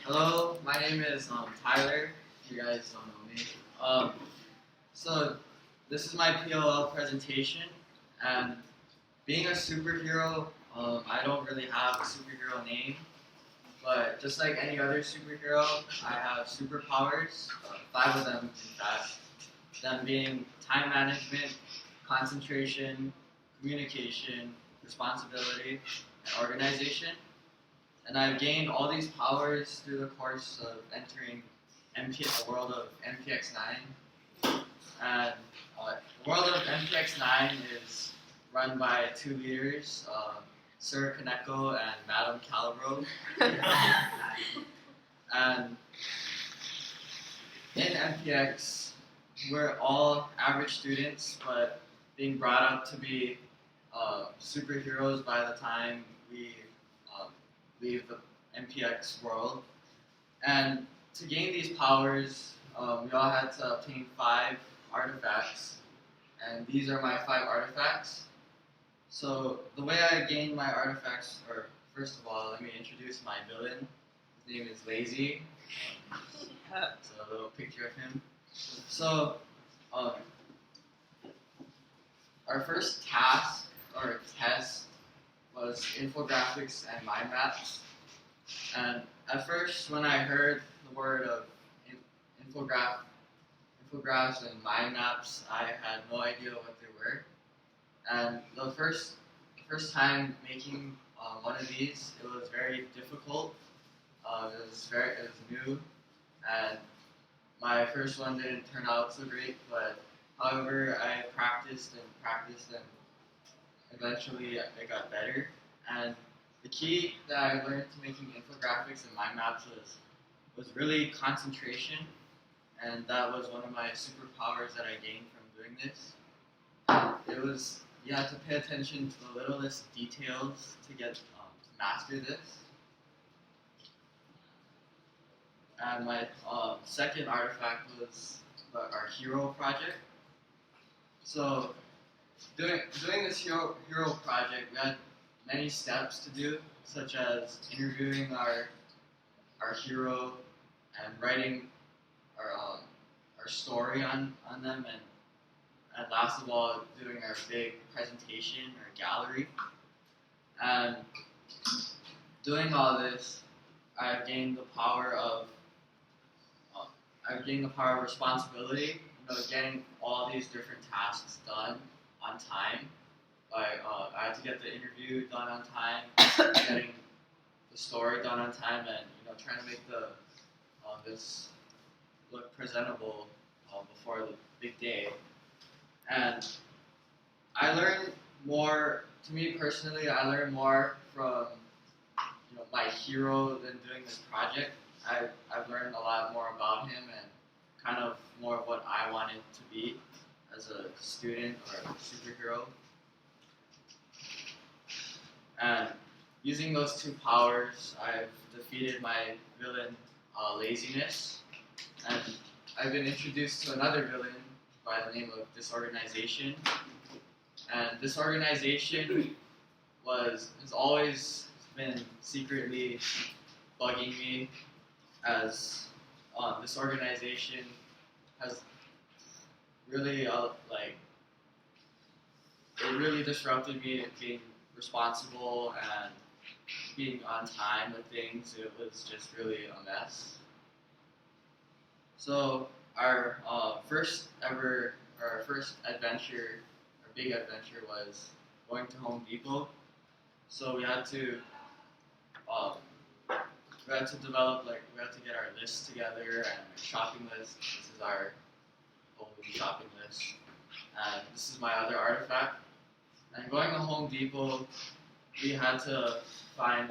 Hello, my name is Tyler. If you guys don't know me. Um, so this is my PLL presentation, and being a superhero, I don't really have a superhero name, but just like any other superhero, I have superpowers. Five of them, in fact. Them being time management, concentration, communication, responsibility, and organization. And I've gained all these powers through the course of entering the world of MPX9. And the world of MPX9 is run by two leaders, Sir Kaneko and Madam Calibro. And in MPX, we're all average students, but being brought up to be superheroes by the time we leave the MPX world. And to gain these powers, we all had to obtain 5 artifacts, and these are my 5 artifacts. So the way I gained my artifacts, or first of all, let me introduce my villain. His name is Lazy. So a little picture of him. So our first task or test was infographics and mind maps. And at first, when I heard the word of infographs and mind maps, I had no idea what they were. And the first time making one of these, it was very difficult. It was new, and my first one didn't turn out so great. But however, I practiced, and eventually it got better. And the key that I learned to making infographics and mind maps was really concentration, and that was one of my superpowers that I gained from doing this. It was you had to pay attention to the littlest details to get to master this. And my second artifact was our hero project. So doing this hero project, we had many steps to do, such as interviewing our hero and writing our story on them, and last of all, doing our big presentation or gallery. And doing all this, I've gained the power of responsibility. Getting all these different tasks done on time. I had to get the interview done on time, getting the story done on time, and trying to make this look presentable before the big day. And I learned more. To me personally, I learned more from my hero than doing this project. I've learned a lot more about him and kind of more of what I wanted to be as a student or a superhero. And using those 2 powers, I've defeated my villain, Laziness. And I've been introduced to another villain by the name of Disorganization. And Disorganization has always been secretly bugging me, as this organization has really it really disrupted me in being responsible and being on time with things. It was just really a mess. So our first adventure, our big adventure, was going to Home Depot. So we had to develop, we had to get our list together and our shopping list. This is our whole shopping list. And this is my other artifact. And going to Home Depot, we had to find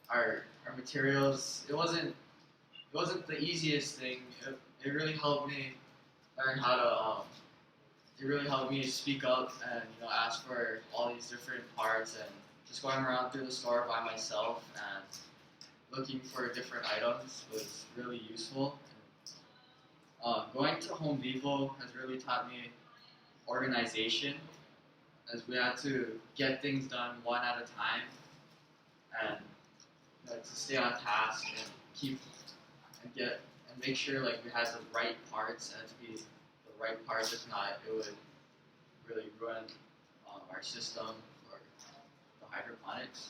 our materials. It wasn't the easiest thing. It really helped me learn how to. It really helped me speak up and ask for all these different parts, and just going around through the store by myself and looking for different items was really useful. Going to Home Depot has really taught me organization, as we had to get things done one at a time and to stay on task. And keep and make sure like we had the right parts and to be the right parts. If not, it would really ruin our system for the hydroponics.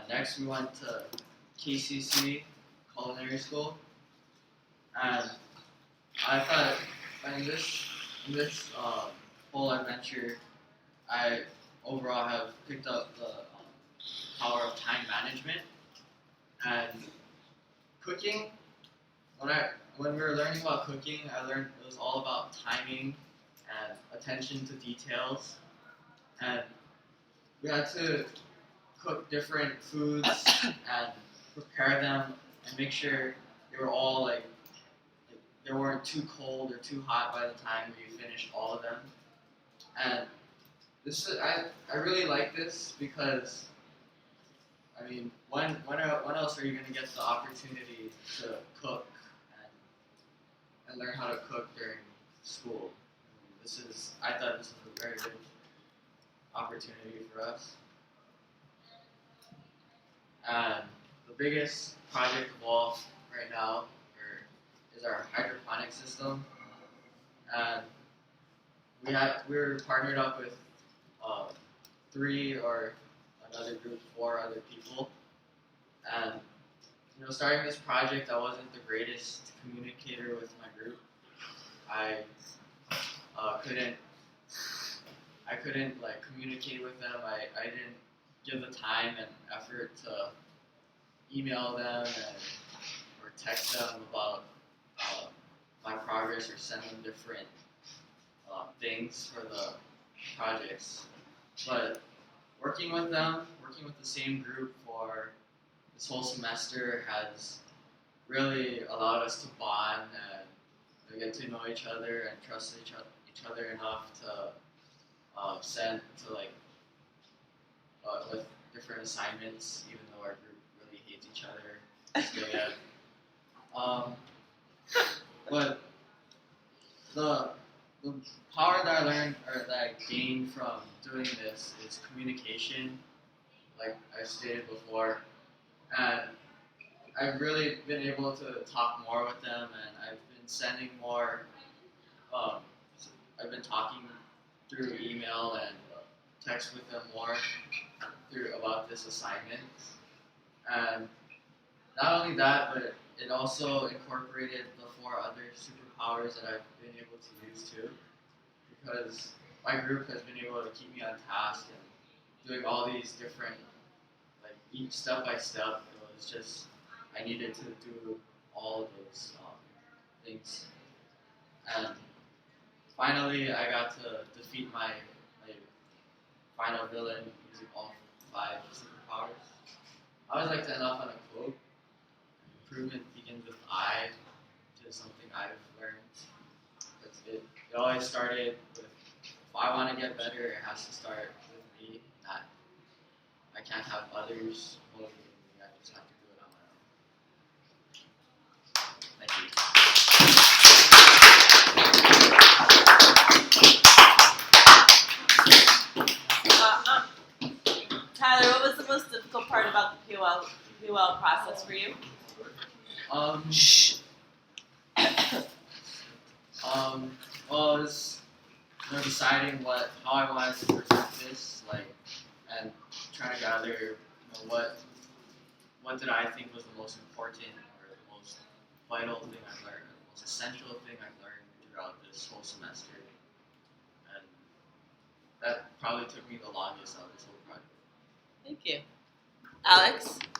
Next, we went to KCC Culinary School, and I thought in this whole adventure, I overall have picked up the power of time management and cooking. When we were learning about cooking, I learned it was all about timing and attention to details, and we had to cook different foods and prepare them and make sure they were all like they weren't too cold or too hot by the time we finished all of them. And this is I really like this because I mean when else are you gonna get the opportunity to cook and learn how to cook during school? I thought this was a very good opportunity for us. And the biggest project of all right now is our hydroponic system. And we were partnered up with 3 or another group, 4 other people. And starting this project, I wasn't the greatest communicator with my group. I couldn't like communicate with them. I didn't give the time and effort to email them or text them about my progress or send them different things for the projects. But working with the same group for this whole semester has really allowed us to bond and get to know each other and trust each other enough to send to like with different assignments, even though our group really hates each other still yet. But the power that I learned or that I gained from doing this is communication, like I stated before, and I've really been able to talk more with them, and I've been sending more. I've been talking through email and text with them more about this assignment, and not only that, but it also incorporated the 4 other superpowers that I've been able to use too, because my group has been able to keep me on task and doing all these different, like each step by step. It was just I needed to do all of those things, and finally I got to defeat my final villain using all 5 superpowers. I always like to end off on a quote. Improvement begins with I, which is something I've learned. It always started with, if I want to get better, it has to start with me. Not, I can't have others motivate me. I just have to do it on my own. Thank you. Tyler, what was the most difficult part about the POL process for you? Well, it was deciding how I wanted to present this, and trying to gather, what did I think was the most important or the most vital thing I learned, or the most essential thing I learned throughout this whole semester, and that probably took me the longest out of this whole project. Thank you. Alex?